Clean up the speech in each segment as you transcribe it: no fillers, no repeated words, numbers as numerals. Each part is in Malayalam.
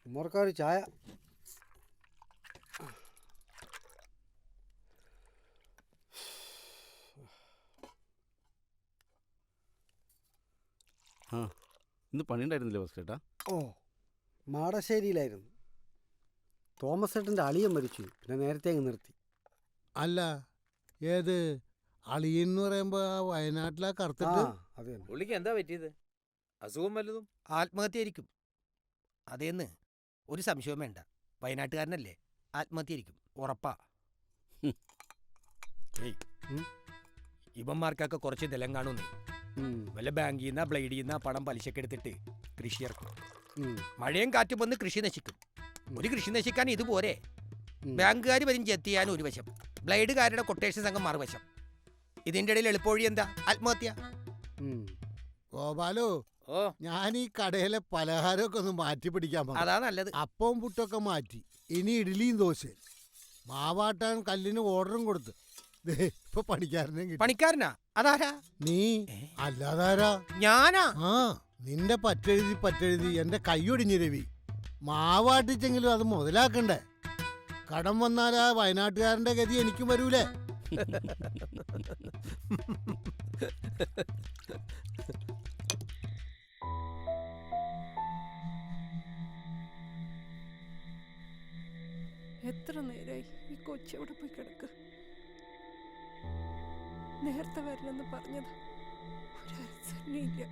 ഉമ്മർക്കാർ ചായ. ആ, ഇന്ന് പണിയുണ്ടായിരുന്നില്ലേ ബസ്കേട്ടാ? ഓ, മാടശ്ശേരിയിലായിരുന്നു. തോമസ് ഏട്ടൻ്റെ അളിയൻ മരിച്ചു, പിന്നെ നേരത്തെ അങ്ങ് നിർത്തി. അല്ല, ഏത് അളിയൻ എന്ന് പറയുമ്പോ വയനാട്ടിലാ കറുത്തിട്ട്? അതെ. പുള്ളിക്ക് എന്താ പറ്റിയത്? അസുഖം വല്ലതും? ആത്മഹത്യയായിരിക്കും. അതേന്ന് ഒരു സംശയവും വേണ്ട. വയനാട്ടുകാരനല്ലേ, ആത്മഹത്യയായിരിക്കും, ഉറപ്പാ. ഇവന്മാർക്കൊക്കെ കുറച്ച് നിലം കാണുന്നേ. വല്ല ബാങ്കിൽ നിന്നാ ബ്ലേഡിൽ നിന്നാ പണം പലിശക്ക് എടുത്തിട്ട് കൃഷി ഇറക്കും. മഴയും കാറ്റും വന്ന് കൃഷി നശിക്കും. ഒരു കൃഷി നശിക്കാൻ ഇതുപോരെ. ബാങ്കുകാർ വരും ജപ്തി ചെയ്യാൻ ഒരു വശം, ബ്ലേഡുകാരുടെ കൊട്ടേഷൻ സംഘം മറുവശം. ഇതിന്റെ ഇടയിൽ എളുപ്പവഴി എന്താ? ആത്മഹത്യ. ഗോപാലോ, ഓ, ഞാൻ ഈ കടയിലെ പലഹാരമൊക്കെ ഒന്ന് മാറ്റി പിടിക്കാൻ. അതാ നല്ലത്. അപ്പവും പുട്ടൊക്കെ മാറ്റി, ഇനി ഇഡ്ഡലിയും ദോശയും. മാവാട്ടാൻ കല്ലിന് ഓർഡറും കൊടുത്ത് ഇപ്പൊ പണിക്കാരനെ കിട്ടി. പണിക്കാരനാ? അതാരാ? നീ അല്ലാതാരാ? ഞാനാ? ആ, നിന്റെ പറ്റെഴുതി എന്റെ കൈയൊടിഞ്ഞു രവി. മാവാട്ടിച്ചെങ്കിലും അത് മുതലാക്കണ്ടേ? കടം വന്നാലാ വയനാട്ടുകാരന്റെ ഗതി എനിക്കും വരൂലേ? എത്ര നേരമായി ഈ കൊച്ചെവിടെ പോയി കിടക്ക? നേരത്തെ വരണമെന്ന് പറഞ്ഞത് ഒരനുസരണയില്ല.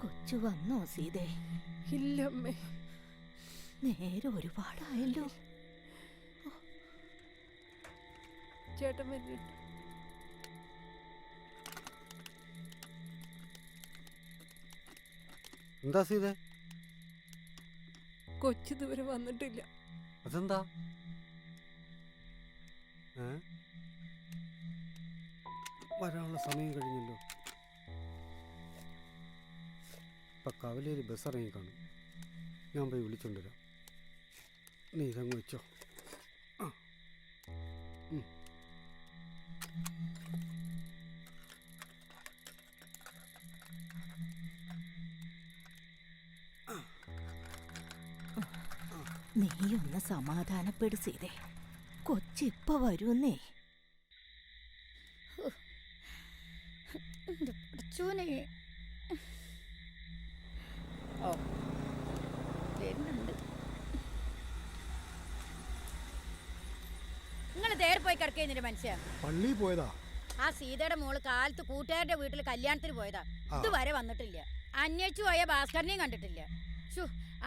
കൊച്ചു വന്നോ സീതേ? ഇല്ലമ്മേ, നേരെ ഒരുപാടായല്ലോ. ചേട്ടൻ വന്നിട്ട് എന്താ സീതേ? കൊച്ചിതുവരെ വന്നിട്ടില്ല. അതെന്താ? വരാനുള്ള സമയം കഴിഞ്ഞല്ലോ. ഇപ്പം കവലയിൽ ബസ് ഇറങ്ങി കാണും. ഞാൻ പോയി വിളിച്ചോണ്ടുവരാം. നീ ഇതങ്ങ് വെച്ചോ. നീ ഒന്ന് സമാധാനപ്പെടുത്തേ. കൊച്ചിപ്പ വരുന്നേ. നിങ്ങൾ തേരെ പോയി കിടക്കുന്നതിന്റെ മനുഷ്യ പള്ളി പോയതാ. ആ സീതയുടെ മോള് കാലത്ത് കൂട്ടുകാരുടെ വീട്ടിൽ കല്യാണത്തിന് പോയതാ. ഇതുവരെ വന്നിട്ടില്ല. അന്വേഷിച്ചു പോയ ഭാസ്കരനെയും കണ്ടിട്ടില്ല.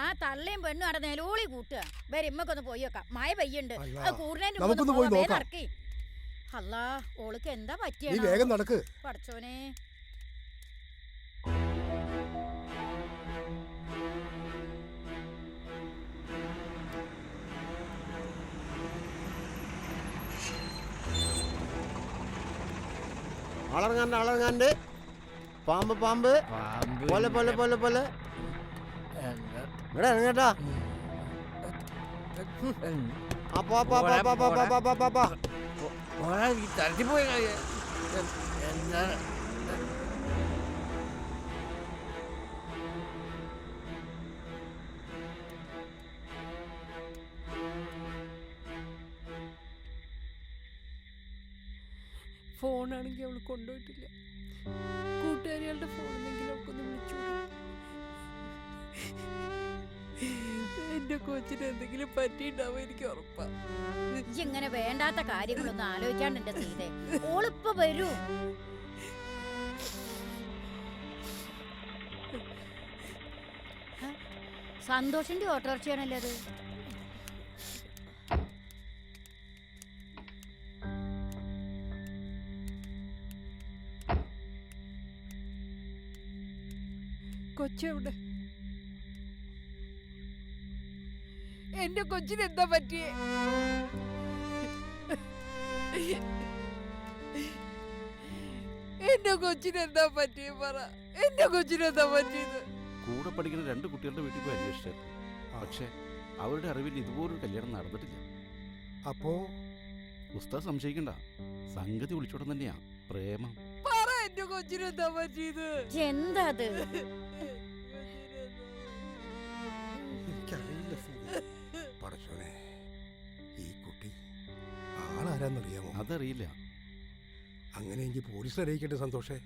ആ തള്ളയും പെണ്ണും അവിടെ നിലോളി കൂട്ടുക. വേറെ ഇമ്മക്കൊന്ന് പോയി വെക്കാം. മഴ പെയ്യുണ്ട്. അത് കൂടുതൽ അല്ലാ, ഓൾക്ക് എന്താ പറ്റിയ പഠിച്ചോനെ. അളങ്ങാണ്ട് പാമ്പ് പാമ്പ് പോലെ പോലെ പോലെ പോലെ ഇവിടെ ഇറങ്ങട്ടാ. തരത്തിപ്പോയി. ഫോണാണെങ്കിൽ അവൾ കൊണ്ടുപോയിട്ടില്ല. കൂട്ടുകാരികളുടെ ഫോണെന്നെങ്കിലും അവൾക്കൊന്ന് വിളിച്ചു. എന്റെ കൊച്ചിന് എന്തെങ്കിലും പറ്റിണ്ടാവും, എനിക്ക് ഉറപ്പാ. ഇങ്ങനെ വേണ്ടാത്ത കാര്യങ്ങളൊന്നും ആലോചിക്കാണ്ട് എന്റെ സീതേ. ഓളിപ്പ വരൂ. സന്തോഷിന്റെ ഓട്ടോറിക്ഷയാണല്ലേ അത്? കൊച്ചെവിടെ? എന്റെ കൊച്ചിന് എന്താ പറ്റിയേ? എന്റെ കൊച്ചിന് എന്താ പറ്റിയേ പറ. എന്റെ കൊച്ചിന് എന്താ പറ്റിയത്? കൂടെ പഠിക്കുന്ന 2 കുട്ടികളുടെ വീട്ടിൽ പോയി അന്വേഷിച്ചത്. പക്ഷേ അവരുടെ അറിവിൽ ഇതുപോലൊരു കല്യാണം നടന്നിട്ടില്ല. അപ്പോ ഉസ്താദ് സംശയിക്കണ്ട, സംഗതി വിളിച്ചോടം തന്നെയാ പ്രേമം. പറ എന്റെ കൊച്ചിനെന്താ പറ്റിയത്? എന്താ അത്? എനിക്കറിയില്ല സീതേ. പടച്ചോനെ, ഈ കുട്ടി ആളാരാന്നറിയാമോ? അതറിയില്ല. അങ്ങനെയെങ്കിൽ പോലീസ് അറിയിക്കട്ടെ സന്തോഷേ.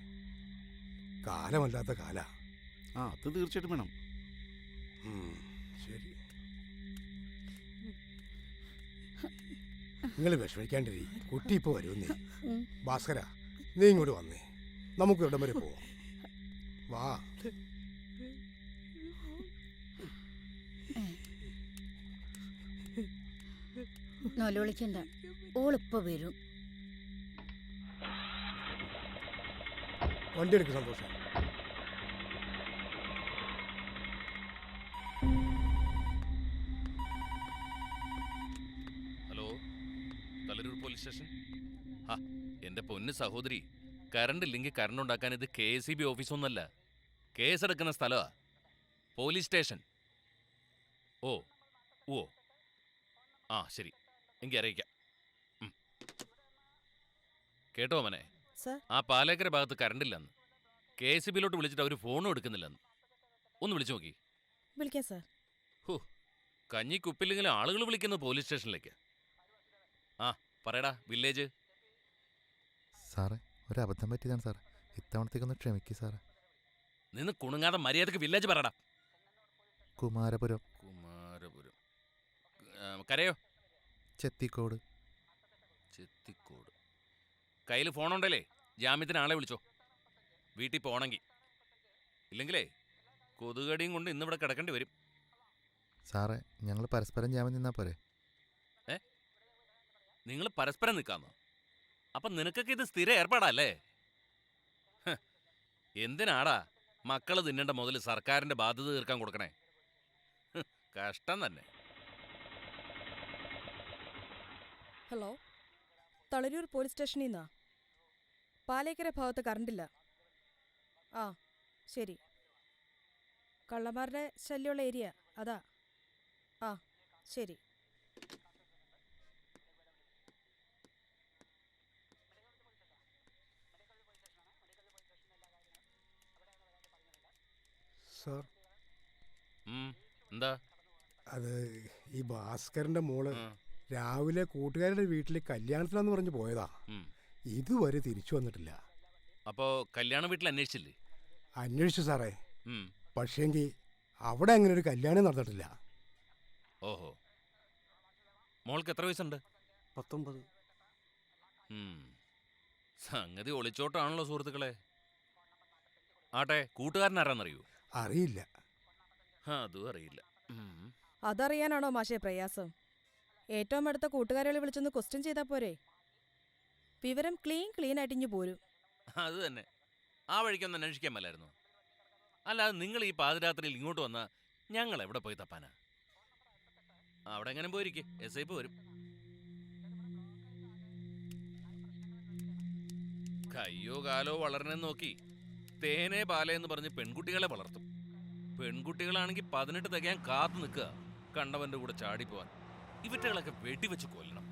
കാലമല്ലാത്ത കാല. ആ, അത് തീർച്ചയായിട്ടും വേണം. ശരി, നിങ്ങൾ വിഷമിക്കാണ്ടിരി. കുട്ടി ഇപ്പോൾ വരുമെന്നേ. ഭാസ്കര, നീ ഇങ്ങോട്ട് വന്നേ. നമുക്ക് ഇവിടം വരെ പോവാം. വാ. നൊലോളിക്കണ്ട, ഓളിപ്പോ വരും. വണ്ടി എടുക്ക് സന്തോഷം. Hello, Thalaroor police station. ആ, എൻ്റെ പൊന്ന് സഹോദരി, കറണ്ട് ഇല്ലെങ്കിൽ കറണ്ട് ഉണ്ടാക്കാൻ ഇത് KSEB ഓഫീസൊന്നുമല്ല, കേസെടുക്കുന്ന സ്ഥലമാ, പോലീസ് സ്റ്റേഷൻ. ഓ ഓ ആ ശരി, എങ്കിൽ അറിയിക്കാം. കേട്ടോ മോനെ, ആ പാലേക്കര ഭാഗത്ത് കറണ്ടില്ലെന്ന്, KSEBിലോട്ട് വിളിച്ചിട്ട് അവർ ഫോണും എടുക്കുന്നില്ലെന്ന്. ഒന്ന് വിളിച്ചു നോക്കി. വിളിക്കാം സാർ. ഹോ, കഞ്ഞി കുപ്പില്ലെങ്കിലും ആളുകൾ വിളിക്കുന്നത് പോലീസ് സ്റ്റേഷനിലേക്ക്. ആ പറയടാ, വില്ലേജ്. സാറേ, ഒരു അബദ്ധം പറ്റിയതാണ് സാറേ. ഇത്തവണത്തേക്കൊന്ന് ക്ഷമിക്കൂ സാറേ. നിന്ന് കുണുങ്ങാതെ മര്യാദക്ക് വില്ലേജ് പറയടാ. കുമാരപുരം. കുമാരപുരം. കരയോ? ചെത്തിക്കോട്. ചെത്തിക്കോട്. കയ്യിൽ ഫോണുണ്ടല്ലേ? ജാമ്യത്തിന് ആളെ വിളിച്ചോ, വീട്ടിൽ പോകണമെങ്കിൽ. ഇല്ലെങ്കിലേ കൊതുകടിയും കൊണ്ട് ഇന്നിവിടെ കിടക്കേണ്ടി വരും. സാറേ, ഞങ്ങൾ പരസ്പരം ജാമ്യം നിന്നാ പോരെ? നിങ്ങൾ പരസ്പരം നിൽക്കാന്നോ? അപ്പം നിനക്കൊക്കെ ഇത് സ്ഥിര ഏർപ്പാടല്ലേ? എന്തിനാടാ മക്കള് തിന്നേണ്ട മുതൽ സർക്കാരിൻ്റെ ബാധ്യത തീർക്കാൻ കൊടുക്കണേ? കഷ്ടം തന്നെ. ഹലോ, തളരൂർ പോലീസ് സ്റ്റേഷനിൽ നിന്നാ. പാലേക്കര ഭാഗത്ത് കറണ്ടില്ല. ആ ശരി, കള്ളന്മാരുടെ ശല്യമുള്ള ഏരിയ അതാ. ആ ശരി. സാർ, എന്താ അത് ഈ ഭാസ്കരന്റെ മോള് രാവിലെ കൂട്ടുകാരുടെ വീട്ടിൽ കല്യാണത്തിനാന്ന് പറഞ്ഞ് പോയതാ. ഇതുവരെ തിരിച്ചു വന്നിട്ടില്ല. അപ്പോ കല്യാണ വീട്ടിൽ അന്വേഷിച്ചില്ലേ? അന്വേഷിച്ചു സാറേ, പക്ഷേങ്കിൽ അവിടെ അങ്ങനെ ഒരു കല്യാണം നടന്നിട്ടില്ല. ഓഹോ, മോൾക്ക് എത്ര വയസ്സുണ്ട്? 19. സംഗതി ഒളിച്ചോട്ടാണല്ലോ സുഹൃത്തുക്കളെ. ആട്ടെ, കൂട്ടുകാരനാരാന്നറിയൂ? അറിയില്ല. അതും അറിയില്ല. അതറിയാനാണോ മാഷേ പ്രയാസം? ഏറ്റവും അടുത്ത കൂട്ടുകാരികളെ വിളിച്ചൊന്ന് ക്വസ്റ്റ്യൻ ചെയ്താൽ പോരെ? വിവരം ക്ലീൻ ആയിട്ട് ഇഞ്ഞു പോരും. അത് തന്നെ, ആ വഴിക്കൊന്ന് അന്വേഷിക്കാൻ മേലായിരുന്നു. അല്ലാതെ നിങ്ങൾ ഈ പാതിരാത്രിയിൽ ഇങ്ങോട്ട് വന്നാൽ ഞങ്ങൾ എവിടെ പോയി തപ്പാനാ? അവിടെ എങ്ങനെ പോയിരിക്കെ, SI വരും. കയ്യോ കാലോ വളരണേന്ന് നോക്കി തേനേ പാലയെന്ന് പറഞ്ഞ് പെൺകുട്ടികളെ വളർത്തും. പെൺകുട്ടികളാണെങ്കിൽ 18 തികയാൻ കാത്തു നിൽക്കുക കണ്ടവന്റെ കൂടെ ചാടിപ്പോവാൻ. ഇവറ്റകളൊക്കെ വെടിവെച്ച് കൊല്ലണം.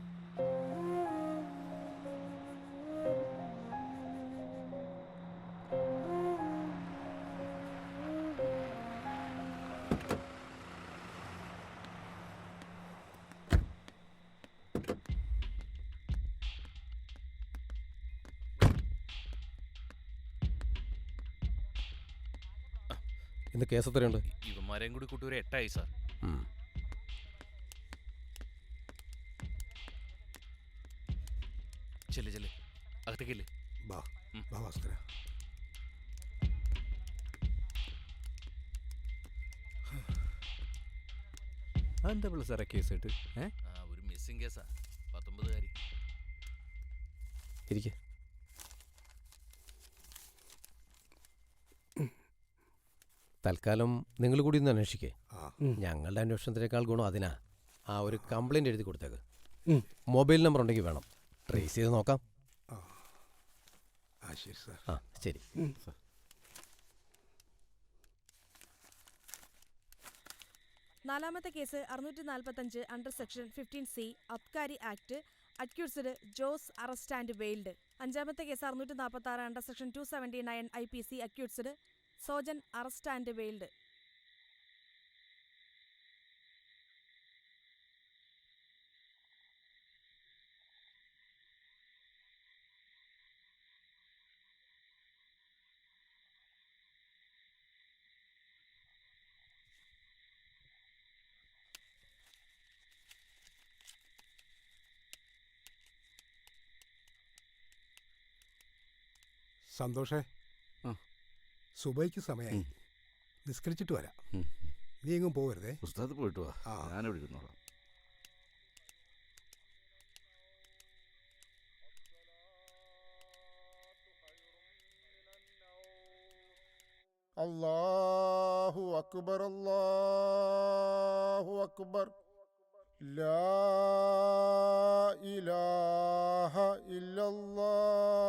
ഇന്ന് കേസ് എത്രയുണ്ട്? ഇവന്മാരെയും കൂടി കൂട്ടി ഒരു 8 ആയി സാർ. ചെല്ല് അകത്തേക്കില്ലേ? ഭാസ്കര, അതെന്താ പിള്ള സാറേ കേസ് കിട്ട്? ഒരു മിസ്സിംഗ് കേസാ, 19കാരി. ഇരിക്കെ. തൽക്കാലം നിങ്ങൾ കൂടി ഒന്ന് അന്വേഷിക്കേ. ഞങ്ങളുടെ അന്വേഷണത്തിനേക്കാൾ ഗുണം അതിനാ. ആ ഒരു കംപ്ലൈൻറ്റ് എഴുതി കൊടുത്തേക്ക്. മൊബൈൽ നമ്പർ ഉണ്ടെങ്കിൽ വേണം, ട്രേസ് ചെയ്ത് നോക്കാം. ശരി സാർ. ആ ശരി. നാലാമത്തെ case 645 under section 15C Abkari act. Accused Jose arrest and bailed. അഞ്ചാമത്തെ case 646 under section 279 IPC accused Sojan arrest and bailed. സന്തോഷേ, സുബൈക്ക് സമയമായി. നിസ്കരിച്ചിട്ട് വരാം. നീ എങ്ങും പോകരുതേ. ഉസ്താദ് പോയിട്ട് വാ, ഞാനിവിടെ ഇരുന്നോളാം. അല്ലാഹു അക്ബർ, അല്ലാഹു അക്ബർ, ലാ ഇലാഹ ഇല്ലല്ലാഹ്.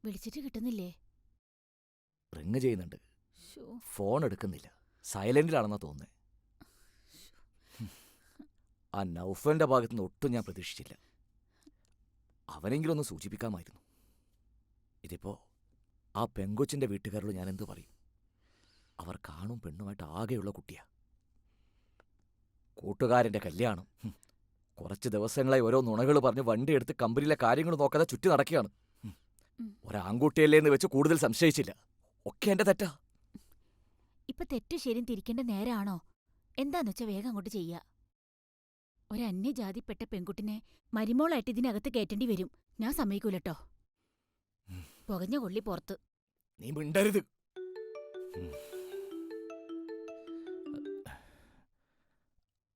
വിളിച്ചിട്ട് കിട്ടുന്നില്ലേ? റിങ് ചെയ്യുന്നുണ്ട്, ഫോൺ എടുക്കുന്നില്ല. സൈലന്റിലാണെന്നാ തോന്നുന്നത്. ആ നൗഫലിന്റെ ഭാഗത്തുനിന്ന് ഒട്ടും ഞാൻ പ്രതീക്ഷിച്ചില്ല. അവനെങ്കിലും ഒന്ന് സൂചിപ്പിക്കാമായിരുന്നു. ഇതിപ്പോ ആ പെങ്കൊച്ചിന്റെ വീട്ടുകാരോട് ഞാൻ എന്തു പറയും? അവർ കാണും പെണ്ണുമായിട്ട് ആകെയുള്ള കുട്ടിയാ. കൂട്ടുകാരൻ്റെ കല്യാണം. കുറച്ച് ദിവസങ്ങളായി ഓരോ നുണകൾ പറഞ്ഞ് വണ്ടി എടുത്ത് കമ്പനിയിലെ കാര്യങ്ങൾ നോക്കാതെ ചുറ്റി നടക്കുകയാണ്. ഒരാൺകുട്ടിയല്ലേ എന്ന് വെച്ച് കൂടുതൽ സംശയിച്ചില്ല. ഒക്കെ എന്റെ തെറ്റാ. ഇപ്പൊ തെറ്റ് ശരിയും തിരിക്കേണ്ട നേരാണോ? എന്താന്ന് വെച്ചാ വേഗം അങ്ങോട്ട് ചെയ്യാ. ഒരന്യജാതിപ്പെട്ട പെൺകുട്ടിനെ മരുമോളായിട്ട് ഇതിനകത്ത് കയറ്റേണ്ടി വരും. ഞാൻ സമ്മതിക്കൂലട്ടോ. പുകഞ്ഞ കൊള്ളി പുറത്ത്. നീ മിണ്ടരുത്.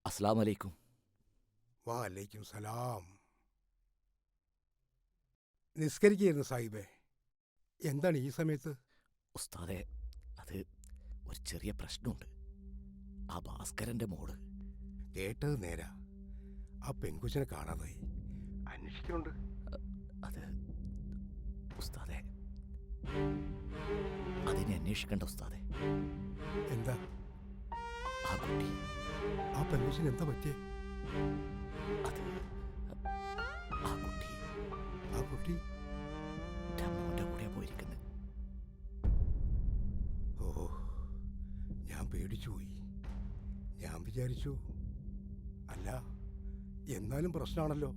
അസ്സലാമലൈക്കും. വാലൈക്കും സലാം. നിസ്കരിക്കുകയായിരുന്നു സാഹിബേ. എന്താണ് ഈ സമയത്ത്? ഉസ്താദെ, അത് ഒരു ചെറിയ പ്രശ്നമുണ്ട്. ആ ഭാസ്കരന്റെ മോള്. കേട്ടത് നേരാ. ആ പെൺകുച്ചിനെ കാണാതായി. അന്വേഷിക്കുന്നുണ്ട്. അത് ഉസ്താദെ, അതിനെ അന്വേഷിക്കണ്ട ഉസ്താദെ. എന്താ ആ കുട്ടി? ആ പെൺകുച്ചിന് എന്താ പറ്റിയേ? അത് ആ കുട്ടി മോന്റെ കൂടെയാ പോയിരിക്കുന്നത്. ഓ, ഞാൻ പേടിച്ചുപോയി. ഞാൻ വിചാരിച്ചു. അല്ല, എന്നാലും പ്രശ്നമാണല്ലോ.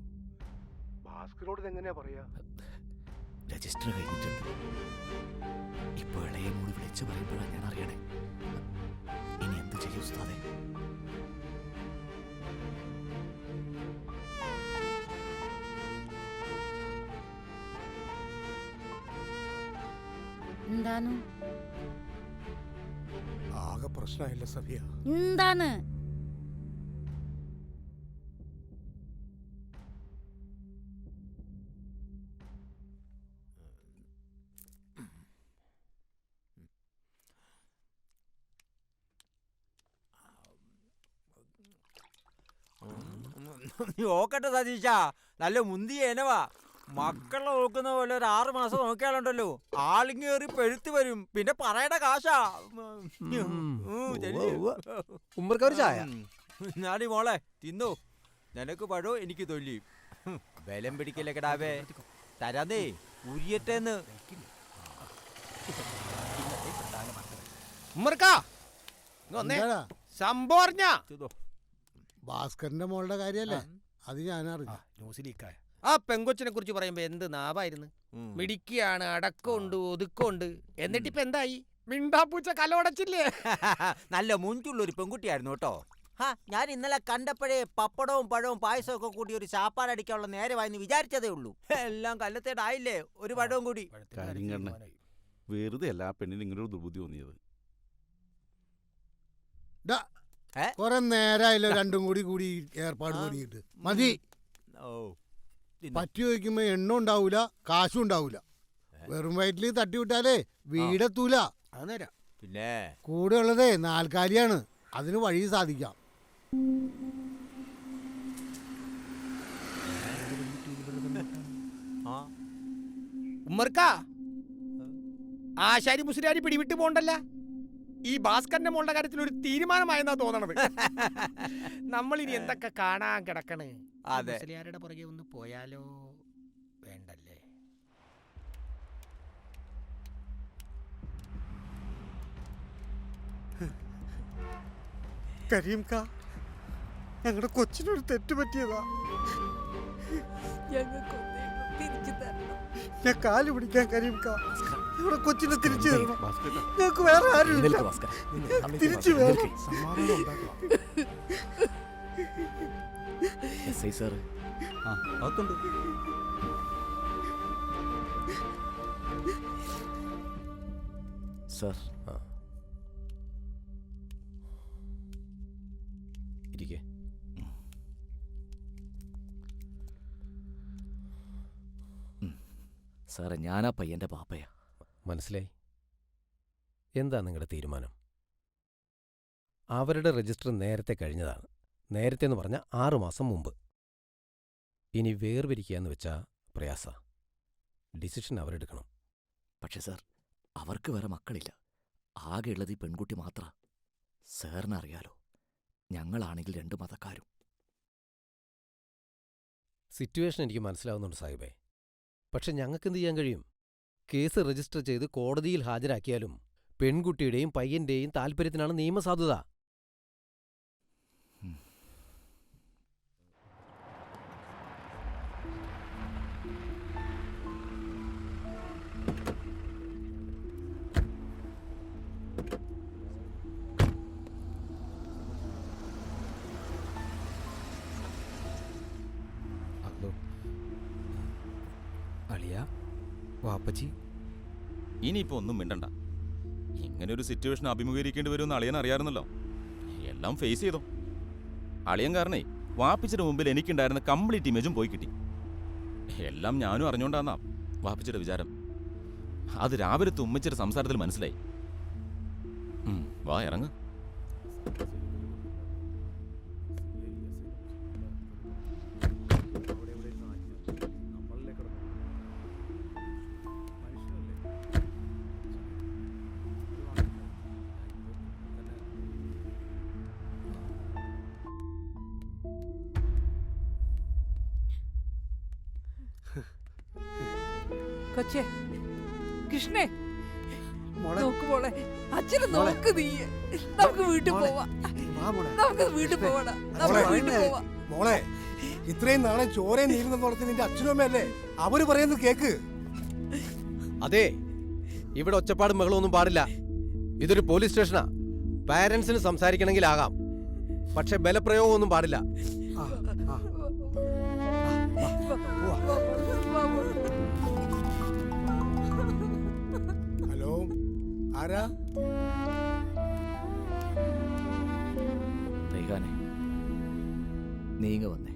ഭാസ്കരോട് എങ്ങനെയാ പറയാ? രജിസ്റ്റർ കഴിഞ്ഞിട്ടുണ്ട്. ഇപ്പൊ ഇളയ മോള് വിളിച്ചു പറയുമ്പോഴാണ് ഞാൻ അറിയണേ. ഇനി എന്ത് ചെയ്യും ഉസ്താദെ? എന്താണ് ആകെ പ്രശ്നമായില്ല സഫിയ. എന്താണ്? നോക്കട്ടെ സതീശ, നല്ല മുന്തിയ എനവാ. മക്കളെ നോക്കുന്ന പോലെ ഒരു 6 മാസം നോക്കിയാലുണ്ടല്ലോ, ആളിങ്ങേറി പെഴുത്ത് വരും. പിന്നെ പറയണ കാശാ. നാടി മോളെ തിന്നു. നിനക്ക് പഴോ, എനിക്ക് തൊല്ലി. ബലം പിടിക്കല്ലേ കിടാവേ. തരാന്നേ, ഉരിയട്ടേന്ന്. ഭാസ്കരന്റെ മോളുടെ കാര്യല്ലേ? അത് ഞാനറിഞ്ഞു. ന്യൂസിലേക്കായ ആ പെങ്കൊച്ചിനെ കുറിച്ച് പറയുമ്പോ എന്ത് നാവായിരുന്നു. മിടിക്കുകയാണ്, അടക്കമുണ്ട്, ഒതുക്കമുണ്ട്. എന്നിട്ടിപ്പ എന്തായി? മിണ്ടാപ്പൂച്ച കലോടച്ചില്ലേ? നല്ല മുൻകുള്ളൊരു പെൺകുട്ടിയായിരുന്നു കേട്ടോ. ഞാൻ ഇന്നലെ കണ്ടപ്പോഴേ പപ്പടവും പഴവും പായസവും ഒക്കെ കൂടി ഒരു ചാപ്പാടടിക്കാനുള്ള നേരമായെന്ന് വിചാരിച്ചതേ ഉള്ളൂ. എല്ലാം കല്ലത്തേടായില്ലേ. ഒരു പഴവും കൂടി. വെറുതെ അല്ല ആ പെണ്ണിന് ഇങ്ങനൊരു ദുർബുദ്ധി തോന്നിയത്. കൊറേ നേരായല്ലോ രണ്ടും കൂടി ഏർപ്പാട് തുടങ്ങിയിട്ട്. മതി. പറ്റി ചോദിക്കുമ്പോ എണ്ണ ഉണ്ടാവൂല, കാശും ഉണ്ടാവൂല. വെറും വയറ്റിൽ തട്ടിവിട്ടാലേ വീടെത്തൂല. പിന്നെ കൂടെ ഉള്ളതേ നാൽക്കാലിയാണ്, അതിന് വഴി സാധിക്കാം. ഉമ്മർക്ക ആശാരി മുസ്ലിയാരി പിടിവിട്ട് പോണ്ടല്ല. ഈ ഭാസ്കരന്റെ മോളുടെ കാര്യത്തിൽ ഒരു തീരുമാനമായെന്നാ തോന്നണത്. നമ്മൾ ഇനി എന്തൊക്കെ കാണാൻ കിടക്കണ്. മുസ്ലിയാരുടെ പുറകെ ഒന്ന് പോയാലോ? വേണ്ടല്ലേ? കരീംക്ക, ഞങ്ങളുടെ കൊച്ചിനൊരു തെറ്റ് പറ്റിയതാ. ഞാൻ കാല് പിടിക്കാൻ കരീംക്ക, ഞങ്ങളുടെ കൊച്ചിനെ തിരിച്ചു തരണം. ഞങ്ങൾക്ക് വേറെ ആരുമില്ല. തിരിച്ചു വേണം. സാർ ഇരിക്കേ. സാറേ, ഞാനാ പയ്യന്റെ പാപ്പയാ. മനസ്സിലായി. എന്താ നിങ്ങളുടെ തീരുമാനം? അവരുടെ രജിസ്റ്റർ നേരത്തെ കഴിഞ്ഞതാണ്. നേരത്തെ എന്ന് പറഞ്ഞാൽ 6 മാസം മുമ്പ്. ഇനി വേർപിരിക്കുക എന്ന് വെച്ചാൽ പ്രയാസ. ഡിസിഷൻ അവരെടുക്കണം. പക്ഷെ സാർ, അവർക്ക് വേറെ മക്കളില്ല. ആകെ ഉള്ളത് ഈ പെൺകുട്ടി മാത്ര. സാറിനറിയാലോ, ഞങ്ങളാണെങ്കിൽ 2 മതക്കാരും. സിറ്റുവേഷൻ എനിക്ക് മനസ്സിലാവുന്നുണ്ട് സാഹിബേ. പക്ഷെ ഞങ്ങൾക്കെന്ത് ചെയ്യാൻ കഴിയും? കേസ് രജിസ്റ്റർ ചെയ്ത് കോടതിയിൽ ഹാജരാക്കിയാലും പെൺകുട്ടിയുടെയും പയ്യന്റെയും താല്പര്യത്തിനാണ് നിയമസാധുത. അളിയ, വാപ്പച്ചി, ഇനിയിപ്പോ ഒന്നും മിണ്ടണ്ട. ഇങ്ങനെ ഒരു സിറ്റുവേഷൻ അഭിമുഖീകരിക്കേണ്ടി വരുമെന്ന് അളിയൻ അറിയാറുന്നല്ലോ. എല്ലാം ഫേസ് ചെയ്തോ. അളിയൻ കാരണേ വാപ്പിച്ചിയുടെ മുമ്പിൽ എനിക്കുണ്ടായിരുന്ന കംപ്ലീറ്റ് ഇമേജും പോയി കിട്ടി. എല്ലാം ഞാനും അറിഞ്ഞോണ്ടാന്നാ വാപ്പിച്ചിയുടെ വിചാരം. അത് രാവിലത്തെ ഉമ്മച്ചിയുടെ സംസാരത്തിൽ മനസ്സിലായി. വാ, ഇറങ്ങ്. കൊച്ചേ, കൃഷ്ണേ, നോക്ക് മോളെ, അച്ഛനെ നോക്ക്. നീ നമുക്ക് വീട്ടിൽ പോവാ. നമുക്ക് വീട്ടിൽ പോവാടാ. നമുക്ക് വീട്ടിൽ പോവാ. മോളെ, ഇത്രയും നാളെ ചോരയും നീരുന്ന നടത്തി നിന്റെ അച്ഛനും അമ്മയല്ലേ, അവര് പറയുന്നത് കേക്ക്. അതെ, ഇവിടെ ഒച്ചപ്പാടും ബഹളമൊന്നും പാടില്ല. ഇതൊരു പോലീസ് സ്റ്റേഷനാ. പാരന്റ്സിന് സംസാരിക്കണമെങ്കിൽ ആകാം, പക്ഷെ ബലപ്രയോഗമൊന്നും പാടില്ല. ഹലോ, ആരാ? റൈഹാനെ, നീങ്ങ വന്നേ.